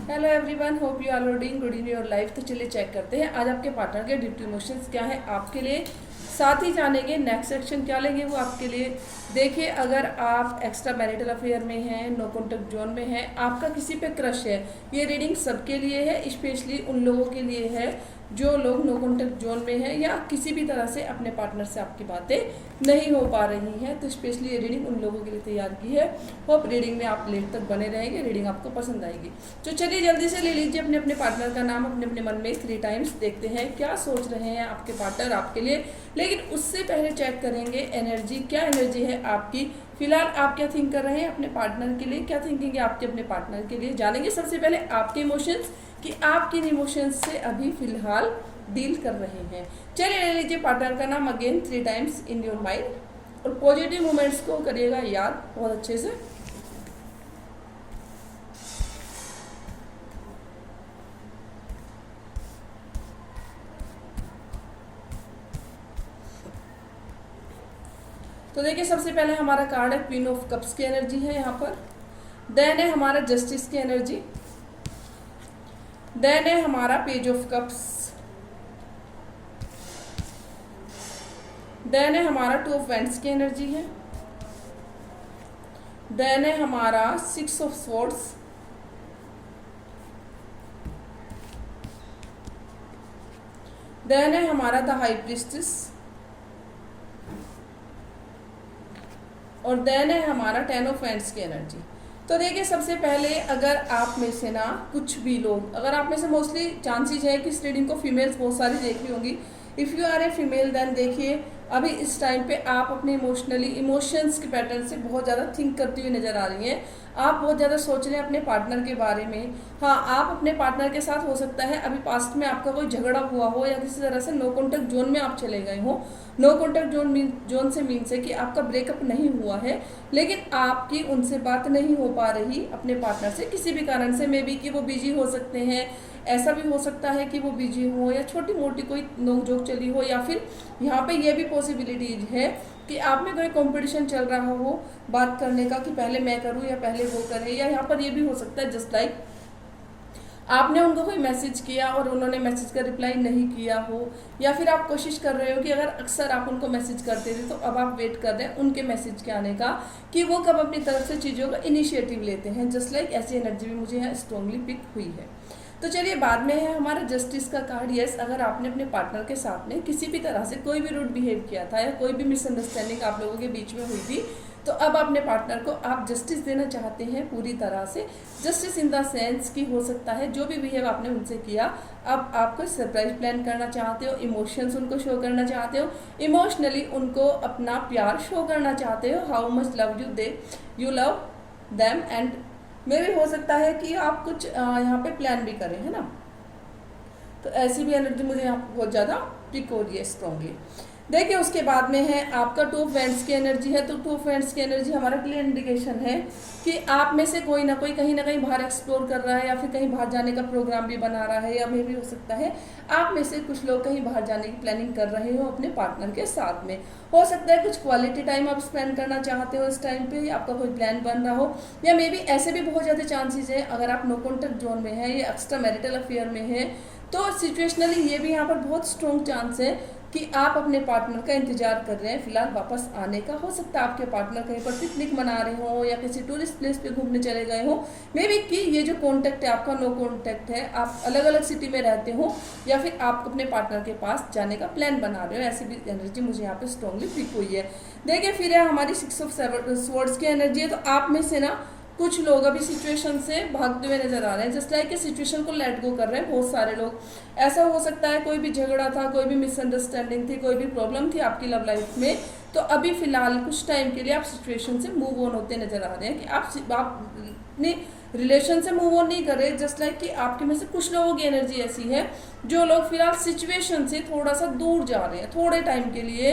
Hello everyone, hope you are doing good in your life. तो चलिए check करते हैं आज आपके पार्टनर के डीप इमोशंस क्या है आपके लिए। साथ ही जानेंगे नेक्स्ट एक्शन क्या लेंगे वो आपके लिए। देखिए, अगर आप एक्स्ट्रा मैरिटल अफेयर में हैं, नो कॉन्टेक्ट जोन में हैं, आपका किसी पे क्रश है, ये रीडिंग सबके लिए है, स्पेशली उन लोगों के लिए है जो लोग नो कॉन्टेक्ट जोन में हैं या किसी भी तरह से अपने पार्टनर से आपकी बातें नहीं हो पा रही हैं। तो स्पेशली ये रीडिंग उन लोगों के लिए तैयार की है। होप रीडिंग में आप लेट तक बने रहेंगे, रीडिंग आपको पसंद आएगी। तो चलिए जल्दी से ले लीजिए अपने अपने पार्टनर का नाम अपने अपने मन में 3 टाइम्स, देखते हैं क्या सोच रहे हैं आपके पार्टनर आपके लिए। लेकिन उससे पहले चेक करेंगे एनर्जी, क्या एनर्जी है आपकी फिलहाल। आप क्या थिंक कर रहे हैं अपने पार्टनर के लिए, क्या थिंकिंग है आपके अपने पार्टनर के लिए। जानेंगे सबसे पहले आपके इमोशंस कि आप किन इमोशंस से अभी फिलहाल डील कर रहे हैं। चलिए ले लीजिए पार्टनर का नाम again 3 times in your mind और पॉजिटिव मोमेंट्स को करिएगा याद बहुत अच्छे से। तो देखिए, सबसे पहले हमारा कार्ड है क्वीन ऑफ कप्स की एनर्जी है यहाँ पर। देन है हमारा जस्टिस की एनर्जी। देन है हमारा पेज ऑफ कप्स। देन है हमारा 2 ऑफ वैंड्स की एनर्जी है। देन है हमारा 6 ऑफ स्वॉर्ड्स। देन है हमारा द हाई प्रीस्टेस और देन है हमारा 10 ऑफ वैंड्स की एनर्जी। तो देखिए, सबसे पहले अगर आप में से ना कुछ भी लोग, अगर आप में से मोस्टली चांसेस है कि इस रीडिंग को फीमेल्स बहुत सारी देख रही होंगी। If you are a female then देखिए, अभी इस टाइम पे आप अपने इमोशंस के पैटर्न से बहुत ज़्यादा थिंक करती हुई नज़र आ रही हैं। आप बहुत ज़्यादा सोच रहे हैं अपने पार्टनर के बारे में। हाँ, आप अपने पार्टनर के साथ हो सकता है अभी पास्ट में आपका कोई झगड़ा हुआ हो या किसी तरह से नो कॉन्टेक्ट जोन में आप चले गए हो। नो कॉन्टेक्ट जोन से मीन्स है कि आपका ब्रेकअप नहीं हुआ है, लेकिन आपकी उनसे बात नहीं हो पा रही अपने पार्टनर से किसी भी कारण से। मे बी कि वो बिजी हो सकते हैं, ऐसा भी हो सकता है कि वो बिजी हो या छोटी मोटी कोई नोकझोंक चली हो, या फिर यहाँ पे ये भी पॉसिबिलिटीज है कि आप में कोई कंपटीशन चल रहा हो बात करने का कि पहले मैं करूँ या पहले वो करे। या यहाँ पर ये भी हो सकता है जस्ट लाइक आपने उनको कोई मैसेज किया और उन्होंने मैसेज का रिप्लाई नहीं किया हो, या फिर आप कोशिश कर रहे हो कि अगर अक्सर आप उनको मैसेज करते थे तो अब आप वेट कर रहे हैं उनके मैसेज के आने का कि वो कब अपनी तरफ से चीज़ों का इनिशिएटिव लेते हैं। जस्ट लाइक ऐसी एनर्जी भी मुझे यहाँ स्ट्रांगली पिक हुई है। तो चलिए, बाद में है हमारा जस्टिस का कार्ड। यस, अगर आपने अपने पार्टनर के साथ में किसी भी तरह से कोई भी रूड बिहेव किया था या कोई भी मिसअंडरस्टैंडिंग आप लोगों के बीच में हुई थी, तो अब अपने पार्टनर को आप जस्टिस देना चाहते हैं पूरी तरह से। जस्टिस इन द सेंस की हो सकता है जो भी बिहेव आपने उनसे किया, अब आप कोई सरप्राइज प्लान करना चाहते हो, इमोशंस उनको शो करना चाहते हो, इमोशनली उनको अपना प्यार शो करना चाहते हो, how much love you love them. And मे भी हो सकता है कि आप कुछ यहाँ पे प्लान भी करें, है ना। तो ऐसी भी एनर्जी मुझे यहाँ पे बहुत ज़्यादा पिक हो रही है स्ट्रॉन्गली। देखिए, उसके बाद में है आपका 2 ऑफ वैंड्स की एनर्जी है। तो 2 ऑफ वैंड्स की एनर्जी हमारा क्लियर इंडिकेशन है कि आप में से कोई ना कोई कहीं ना कहीं बाहर एक्सप्लोर कर रहा है या फिर कहीं बाहर जाने का प्रोग्राम भी बना रहा है, या मे भी हो सकता है आप में से कुछ लोग कहीं बाहर जाने की प्लानिंग कर रहे हो अपने पार्टनर के साथ में। हो सकता है कुछ क्वालिटी टाइम आप स्पेंड करना चाहते हो इस टाइम पे, आपका कोई प्लान बन रहा हो, या मे बी ऐसे भी बहुत ज़्यादा चांसेस है अगर आप नो कॉन्टेक्ट जोन में है या एक्स्ट्रा मैरिटल अफेयर में है तो सिचुएशनली ये भी यहाँ पर बहुत स्ट्रॉन्ग चांस है कि आप अपने पार्टनर का इंतजार कर रहे हैं फिलहाल वापस आने का। हो सकता है आपके पार्टनर कहीं पर पिकनिक मना रहे हो या किसी टूरिस्ट प्लेस पे घूमने चले गए हो। मे बी कि ये जो कॉन्टैक्ट है आपका नो कॉन्टैक्ट है, आप अलग अलग सिटी में रहते हो, या फिर आप अपने पार्टनर के पास जाने का प्लान बना रहे हो। ऐसी भी एनर्जी मुझे यहाँ पे स्ट्रांगली पिक हुई है। देखिए, फिर है हमारी 6 ऑफ स्वॉर्ड्स की एनर्जी है। तो आप में से ना कुछ लोग अभी सिचुएशन से भागते हुए नजर आ रहे हैं, जस्ट लाइक सिचुएशन को लेट गो कर रहे हैं बहुत सारे लोग। ऐसा हो सकता है कोई भी झगड़ा था, कोई भी मिसअंडरस्टैंडिंग थी, कोई भी प्रॉब्लम थी आपकी लव लाइफ में, तो अभी फिलहाल कुछ टाइम के लिए आप सिचुएशन से मूव ऑन होते नजर आ रहे हैं कि आप अपने रिलेशन से मूव ऑन नहीं कर रहे। जस्ट लाइक कि आपके में से कुछ लोगों की एनर्जी ऐसी है जो लोग फिलहाल सिचुएशन से थोड़ा सा दूर जा रहे हैं थोड़े टाइम के लिए।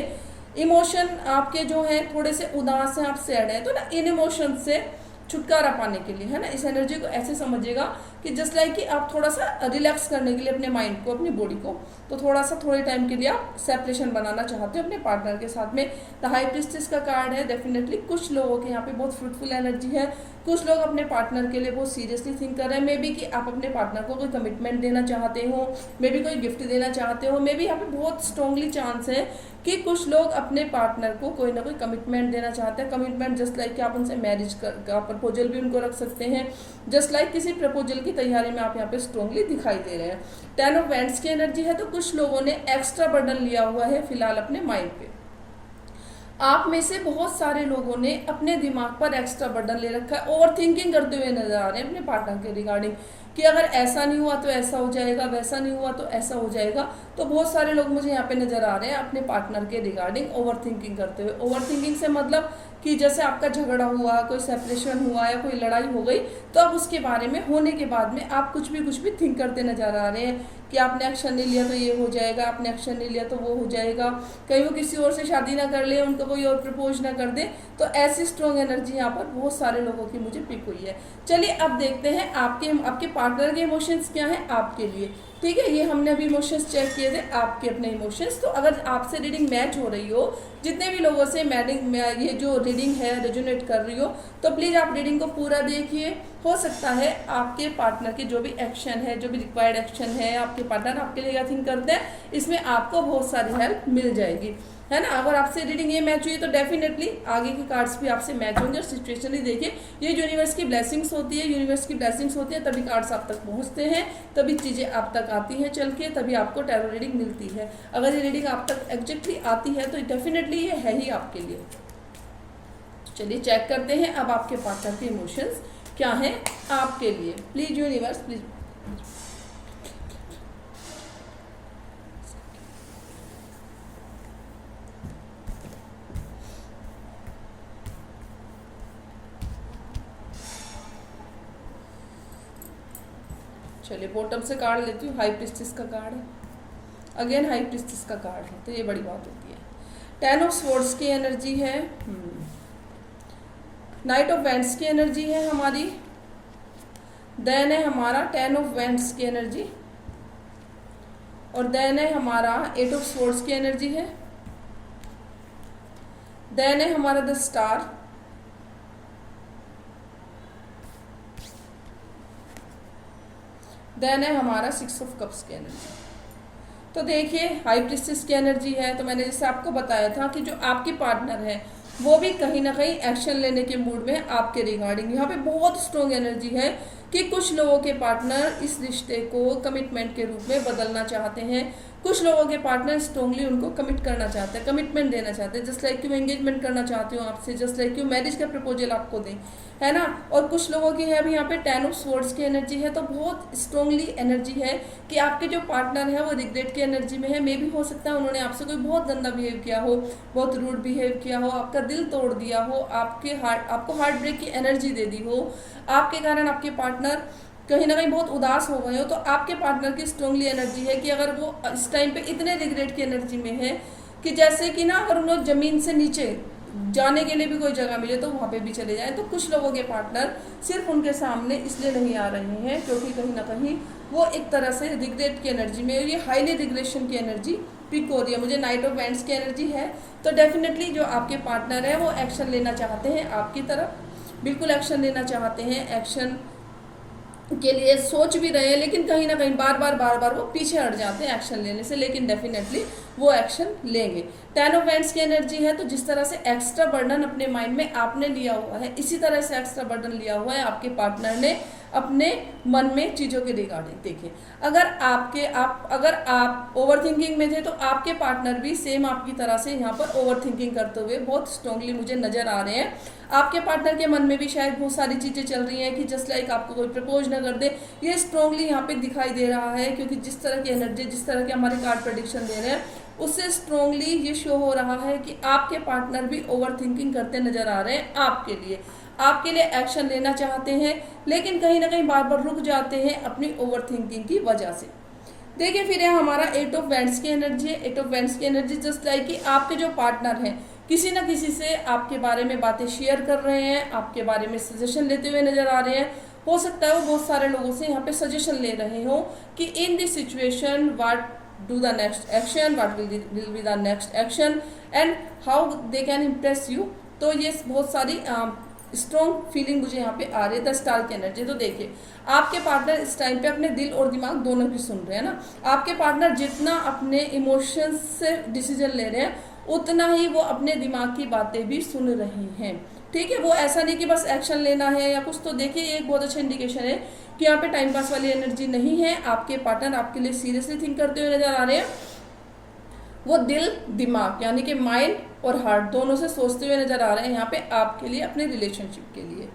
इमोशन आपके जो है थोड़े से उदास हैं, आप सैड हैं, तो ना इन इमोशन से छुटकारा पाने के लिए, है ना, इस एनर्जी को ऐसे समझिएगा कि जस्ट लाइक कि आप थोड़ा सा रिलैक्स करने के लिए अपने माइंड को, अपनी बॉडी को, तो थोड़ा सा थोड़े टाइम के लिए आप सेपरेशन बनाना चाहते हो अपने पार्टनर के साथ में। द हाई प्रीस्टेस का कार्ड है। डेफिनेटली कुछ लोगों के यहाँ पे बहुत फ्रूटफुल एनर्जी है, कुछ लोग अपने पार्टनर के लिए बहुत सीरियसली थिंक कर रहे हैं, मे बी कि आप अपने पार्टनर को कोई कमिटमेंट देना चाहते हो, मे बी कोई गिफ्ट देना चाहते हो, मे बी यहाँ पे बहुत स्ट्रांगली चांस है कि कुछ लोग अपने पार्टनर को कोई ना कोई कमिटमेंट देना चाहते हैं। कमिटमेंट जस्ट लाइक कि आप उनसे मैरिज का प्रपोजल भी उनको रख सकते हैं, जस्ट लाइक किसी प्रपोजल की तैयारी में आप यहाँ पे स्ट्रांगली दिखाई दे रहे हैं। 10 ऑफ वैंड्स की एनर्जी है, तो कुछ लोगों ने एक्स्ट्रा बर्डन लिया हुआ है फिलहाल अपने माइंड पे। आप में से बहुत सारे लोगों ने अपने दिमाग पर एक्स्ट्रा बर्डन ले रखा है, ओवर थिंकिंग करते हुए नजर आ रहे हैं अपने पार्टनर के रिगार्डिंग कि अगर ऐसा नहीं हुआ तो ऐसा हो जाएगा, वैसा नहीं हुआ तो ऐसा हो जाएगा। तो बहुत सारे लोग मुझे यहाँ पे नजर आ रहे हैं अपने पार्टनर के रिगार्डिंग ओवर थिंकिंग करते हुए। ओवर थिंकिंग से मतलब कि जैसे आपका झगड़ा हुआ, कोई सेपरेशन हुआ या कोई लड़ाई हो गई, तो अब उसके बारे में होने के बाद में आप कुछ भी थिंक करते नजर आ रहे हैं कि आपने एक्शन नहीं लिया तो ये हो जाएगा, आपने एक्शन नहीं लिया तो वो हो जाएगा, कहीं वो किसी और से शादी ना कर ले, उनको कोई और प्रपोज ना कर दे। तो ऐसी स्ट्रॉन्ग एनर्जी यहाँ पर बहुत सारे लोगों की मुझे पिक हुई है। चलिए अब देखते हैं आपके पार्टनर के इमोशंस क्या हैं आपके लिए। ठीक है, ये हमने अभी इमोशंस चेक किए थे, आपके अपने इमोशंस। तो अगर आपसे रीडिंग मैच हो रही हो, जितने भी लोगों से ये जो रीडिंग है रेजोनेट कर रही हो, तो प्लीज़ आप रीडिंग को पूरा देखिए। हो सकता है आपके पार्टनर के जो भी एक्शन है, जो भी रिक्वायर्ड एक्शन है, आपके पार्टनर आपके लिए क्या थिंक करते हैं, इसमें आपको बहुत सारी हेल्प मिल जाएगी, है ना। अगर आपसे रीडिंग ये मैच हुई तो डेफिनेटली आगे के कार्ड्स भी आपसे मैच होंगे। और सिचुएशनली देखिए, ये यूनिवर्स की ब्लेसिंग्स होती है, यूनिवर्स की ब्लेसिंग्स होती है, तभी कार्ड्स आप तक पहुंचते हैं, तभी चीज़ें आप तक आती हैं चल के, तभी आपको टैरो रीडिंग मिलती है। अगर ये रीडिंग आप तक एग्जैक्टली आती है तो डेफिनेटली ये है ही आपके लिए। चलिए चेक करते हैं अब आपके पार्टनर के इमोशंस क्या हैं आपके लिए। Please universe, please. चलिए बॉटम से कार्ड लेती हूँ। हाई प्रीस्टेस का कार्ड है, अगेन हाई प्रीस्टेस का कार्ड है, तो ये बड़ी बात होती है। 10 ऑफ स्वॉर्ड्स की एनर्जी है, नाइट ऑफ वैंड्स की एनर्जी है हमारी, देन है हमारा 10 ऑफ वैंड्स की एनर्जी, और देन है हमारा 8 ऑफ स्वॉर्ड्स की एनर्जी है, देन है हमारा द स्टार, देन है हमारा 6 ऑफ कप्स की एनर्जी। तो देखिए हाई प्रीस्टेस की एनर्जी है, तो मैंने जैसे आपको बताया था कि जो आपके पार्टनर है वो भी कहीं ना कहीं एक्शन लेने के मूड में आपके रिगार्डिंग। यहाँ पे बहुत स्ट्रॉन्ग एनर्जी है कि कुछ लोगों के पार्टनर इस रिश्ते को कमिटमेंट के रूप में बदलना चाहते हैं, कुछ लोगों के पार्टनर स्ट्रॉन्गली उनको कमिट करना चाहते हैं, कमिटमेंट देना चाहते हैं, जस्ट लाइक कि वो एंगेजमेंट करना चाहते हो आपसे, जस्ट लाइक कि मैरिज का प्रपोजल आपको दें, है ना। और कुछ लोगों की है अभी यहाँ पे 10 ऑफ स्वॉर्ड्स की एनर्जी है, तो बहुत स्ट्रॉन्गली एनर्जी है कि आपके जो पार्टनर है वो रिग्रेट की एनर्जी में है। मे भी हो सकता है उन्होंने आपसे कोई बहुत गंदा बिहेव किया हो, बहुत रूड बिहेव किया हो, आपका दिल तोड़ दिया हो, आपको हार्ट ब्रेक की एनर्जी दे दी हो, आपके कारण आपके पार्टनर कहीं ना कहीं बहुत उदास हो गए हो। तो आपके पार्टनर की स्ट्रांगली एनर्जी है कि अगर वो इस टाइम पे इतने रिग्रेट की एनर्जी में है कि जैसे कि ना अगर उन्हें ज़मीन से नीचे जाने के लिए भी कोई जगह मिले तो वहाँ पे भी चले जाएं। तो कुछ लोगों के पार्टनर सिर्फ उनके सामने इसलिए नहीं आ रहे हैं क्योंकि कहीं ना कहीं वो एक तरह से रिग्रेट की एनर्जी में, ये हाईली रिग्रेशन की एनर्जी पिक हो रही है। मुझे नाइट ऑफ वैंड्स की एनर्जी है, तो डेफिनेटली जो आपके पार्टनर है वो एक्शन लेना चाहते हैं आपकी तरफ, बिल्कुल एक्शन लेना चाहते हैं, एक्शन के लिए सोच भी रहे हैं, लेकिन कहीं ना कहीं बार बार वो पीछे हट जाते हैं एक्शन लेने से, लेकिन डेफिनेटली वो एक्शन लेंगे। 10 ऑफ वैंड्स की एनर्जी है, तो जिस तरह से एक्स्ट्रा बर्डन अपने माइंड में आपने लिया हुआ है, इसी तरह से एक्स्ट्रा बर्डन लिया हुआ है आपके पार्टनर ने अपने मन में चीज़ों के रिगार्डिंग। देखिए अगर आप ओवर थिंकिंग में थे तो आपके पार्टनर भी सेम आपकी तरह से यहाँ पर ओवर थिंकिंग करते हुए बहुत स्ट्रांगली मुझे नजर आ रहे हैं। आपके पार्टनर के मन में भी शायद बहुत सारी चीज़ें चल रही हैं कि जस्ट लाइक आपको कोई प्रपोज ना कर दे, ये स्ट्रांगली यहाँ पे दिखाई दे रहा है, क्योंकि जिस तरह की एनर्जी, जिस तरह के हमारे कार्ड प्रेडिक्शन दे रहे हैं उससे स्ट्रांगली ये शो हो रहा है कि आपके पार्टनर भी ओवर थिंकिंग करते नजर आ रहे हैं आपके लिए एक्शन लेना चाहते हैं, लेकिन कहीं ना कहीं बार रुक जाते हैं अपनी ओवर थिंकिंग की वजह से। देखिए फिर है हमारा 8 ऑफ वैंड्स की एनर्जी है। 8 ऑफ वैंड्स की एनर्जी जस्ट लाइक कि आपके जो पार्टनर हैं किसी ना किसी से आपके बारे में बातें शेयर कर रहे हैं, आपके बारे में सजेशन लेते हुए नजर आ रहे हैं। हो सकता है वो बहुत सारे लोगों से यहाँ पे सजेशन ले रहे हो कि in this situation what do the next action, what will be the next action and how they can impress you. तो ये बहुत सारी स्ट्रॉन्ग फीलिंग मुझे यहाँ पे आ रही है द स्टार की एनर्जी। तो देखिए आपके पार्टनर इस टाइम पे अपने दिल और दिमाग दोनों की सुन रहे हैं ना। आपके पार्टनर जितना अपने इमोशंस से डिसीजन ले रहे हैं उतना ही वो अपने दिमाग की बातें भी सुन रहे हैं, ठीक है। वो ऐसा नहीं कि बस एक्शन लेना है या कुछ। तो देखिए ये एक बहुत अच्छा इंडिकेशन है कि यहाँ पे टाइम पास वाली एनर्जी नहीं है। आपके पार्टनर आपके लिए सीरियसली थिंक करते हुए नजर आ रहे हैं। वो दिल दिमाग यानी कि माइंड और हार्ट दोनों से सोचते हुए नजर आ रहे हैं यहाँ पे आपके लिए, अपने रिलेशनशिप के लिए,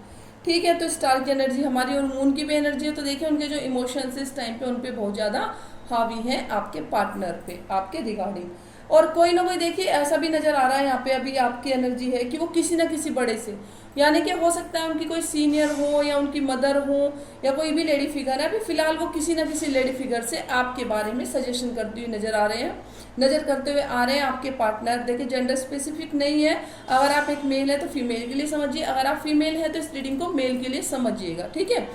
ठीक है। तो स्टार की एनर्जी हमारी और मून की भी एनर्जी है। तो देखिए उनके जो इमोशंस इस टाइम पे उन पे बहुत ज़्यादा हावी है आपके पार्टनर पे, आपके रिगार्डिंग। और कोई ना कोई देखिए ऐसा भी नजर आ रहा है यहाँ पे अभी आपकी एनर्जी है कि वो किसी ना किसी बड़े से, यानी कि हो सकता है उनकी कोई सीनियर हो या उनकी मदर हो या कोई भी लेडी फिगर है, अभी फिलहाल वो किसी ना किसी लेडी फिगर से आपके बारे में सजेशन करती हुई नजर आ रहे हैं, नजर करते हुए आ रहे हैं आपके पार्टनर। देखिए जेंडर स्पेसिफिक नहीं है, अगर आप एक मेल है तो फीमेल के लिए समझिए, अगर आप फीमेल है तो इस रीडिंग को मेल के लिए समझिएगा, ठीक है।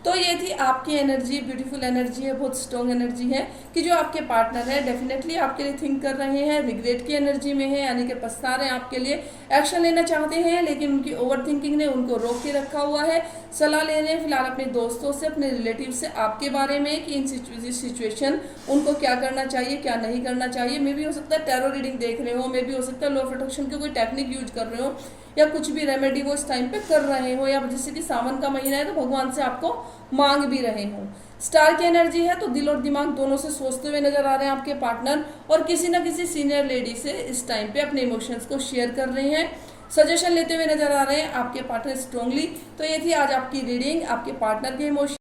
तो ये थी आपकी एनर्जी, ब्यूटीफुल एनर्जी है, बहुत स्ट्रॉन्ग एनर्जी है कि जो आपके पार्टनर है डेफिनेटली आपके लिए थिंक कर रहे हैं, रिग्रेट की एनर्जी में है, यानी कि पछता रहे हैं आपके लिए, एक्शन लेना चाहते हैं लेकिन उनकी ओवर थिंकिंग ने उनको रोक के रखा हुआ है। सलाह ले रहे हैं फिलहाल अपने दोस्तों से, अपने रिलेटिव से आपके बारे में कि इन सिचुएशन उनको क्या करना चाहिए क्या नहीं करना चाहिए। मे भी हो सकता है टैरो रीडिंग देख रहे हो, मे भी हो सकता है लॉ ऑफ अट्रैक्शन के कोई टेक्निक यूज कर रहे हो या कुछ भी रेमेडी वो इस टाइम पे कर रहे हो, या जैसे कि सावन का महीना है तो भगवान से आपको मांग भी रहे हो। स्टार की एनर्जी है तो दिल और दिमाग दोनों से सोचते हुए नजर आ रहे हैं आपके पार्टनर, और किसी ना किसी सीनियर लेडी से इस टाइम पे अपने इमोशंस को शेयर कर रहे हैं, सजेशन लेते हुए नजर आ रहे हैं आपके पार्टनर स्ट्रांगली। तो ये थी आज आपकी रीडिंग, आपके पार्टनर के इमोशन